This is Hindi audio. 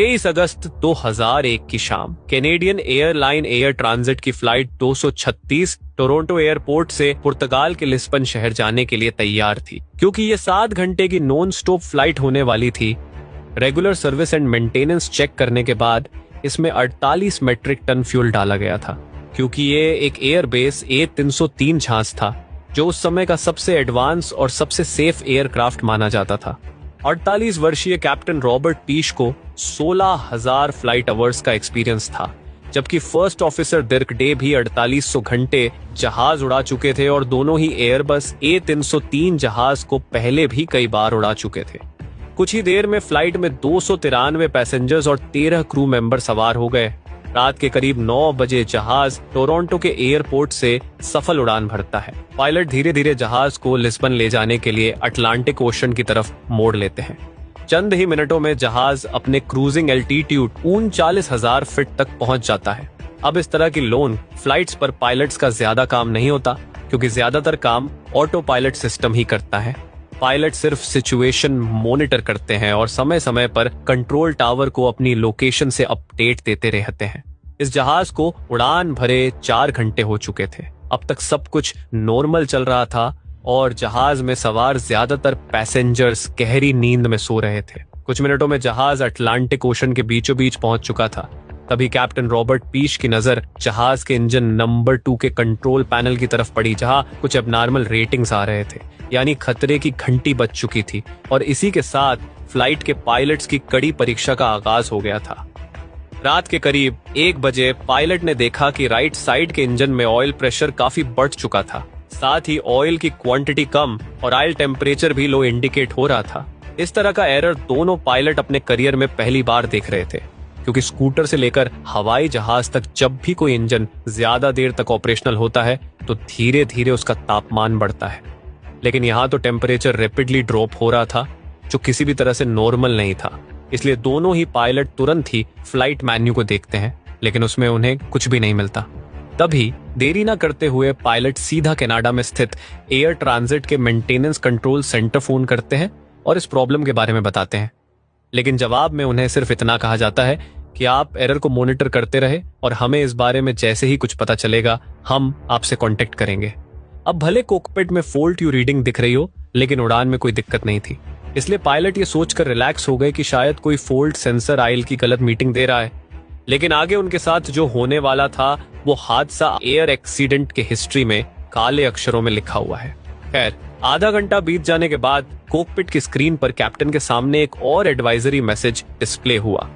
23 अगस्त 2001 की शाम कैनेडियन एयरलाइन एयर ट्रांजिट की फ्लाइट 236 टोरंटो एयरपोर्ट से पुर्तगाल के लिस्बन शहर जाने के लिए तैयार थी। क्योंकि ये 7 घंटे की नॉन स्टॉप फ्लाइट होने वाली थी, regular service and maintenance check करने के बाद इसमें 48 मेट्रिक टन फ्यूल डाला गया था। क्योंकि ये एक एयरबेस A303 जहाज था जो उस समय का सबसे एडवांस और सबसे सेफ एयरक्राफ्ट माना जाता था। 48 वर्षीय कैप्टन रॉबर्ट पीश को 16,000 फ्लाइट आवर्स का एक्सपीरियंस था, जबकि फर्स्ट ऑफिसर दिर्क डे भी 4800 घंटे जहाज उड़ा चुके थे और दोनों ही एयरबस A303 जहाज को पहले भी कई बार उड़ा चुके थे। कुछ ही देर में फ्लाइट में 293 पैसेंजर्स और 13 क्रू मेंबर सवार हो गए। रात के करीब 9 बजे जहाज टोरंटो के एयरपोर्ट से सफल उड़ान भरता है। पायलट धीरे धीरे जहाज को लिस्बन ले जाने के लिए अटलांटिक ओशन की तरफ मोड़ लेते हैं। चंद ही मिनटों में जहाज अपने क्रूजिंग एल्टीट्यूड 39,000 फीट तक पहुंच जाता है। अब इस तरह की लोन फ्लाइट्स पर पायलट्स का ज्यादा काम नहीं होता, क्योंकि ज्यादातर काम ऑटो पायलट सिस्टम ही करता है। पायलट सिर्फ सिचुएशन मॉनिटर करते हैं और समय समय पर कंट्रोल टावर को अपनी लोकेशन से अपडेट देते रहते हैं। इस जहाज को उड़ान भरे 4 घंटे हो चुके थे। अब तक सब कुछ नॉर्मल चल रहा था और जहाज में सवार ज्यादातर पैसेंजर्स गहरी नींद में सो रहे थे। कुछ मिनटों में जहाज अटलांटिक ओशन के बीचों बीच पहुंच चुका था। तभी कैप्टन रॉबर्ट पीश की नजर जहाज के इंजन नंबर 2 के कंट्रोल पैनल की तरफ पड़ी, जहां कुछ एबनॉर्मल रेटिंग्स आ रहे थे, यानी खतरे की घंटी बज चुकी थी। और इसी के साथ फ्लाइट के पायलट्स की कड़ी परीक्षा का आगाज हो गया था। रात के करीब 1 बजे पायलट ने देखा कि राइट साइड के इंजन में ऑयल प्रेशर काफी बढ़ चुका था। साथ ही ऑयल की क्वांटिटी कम और ऑयल टेम्परेचर भी लो इंडिकेट हो रहा था। इस तरह का एरर दोनों पायलट अपने करियर में पहली बार देख रहे थे, क्योंकि स्कूटर से लेकर हवाई जहाज तक जब भी कोई इंजन ज्यादा देर तक ऑपरेशनल होता है तो धीरे धीरे उसका तापमान बढ़ता है। लेकिन यहाँ तो टेम्परेचर रैपिडली ड्रॉप हो रहा था, जो किसी भी तरह से नॉर्मल नहीं था। इसलिए दोनों ही पायलट तुरंत ही फ्लाइट मेन्यू को देखते हैं, लेकिन उसमें उन्हें कुछ भी नहीं मिलता। तभी देरी न करते हुए पायलट सीधा कनाडा में स्थित एयर ट्रांजिट के मेंटेनेंस कंट्रोल सेंटर फोन करते हैं और इस प्रॉब्लम के बारे में बताते हैं। लेकिन जवाब में उन्हें सिर्फ इतना कहा जाता है कि आप एरर को मॉनिटर करते रहे और हमें इस बारे में जैसे ही कुछ पता चलेगा हम आपसे कांटेक्ट करेंगे। अब भले कॉकपिट में फॉल्ट यू रीडिंग दिख रही हो, लेकिन उड़ान में कोई दिक्कत नहीं थी। इसलिए पायलट ये सोचकर रिलैक्स हो गए कि शायद कोई फॉल्ट सेंसर आयल की गलत मीटिंग दे रहा है। लेकिन आगे उनके साथ जो होने वाला था वो हादसा एयर एक्सीडेंट के हिस्ट्री में काले अक्षरों में लिखा हुआ है। खैर, आधा घंटा बीत जाने के बाद कॉकपिट की स्क्रीन पर कैप्टन के सामने एक और एडवाइजरी मैसेज डिस्प्ले हुआ।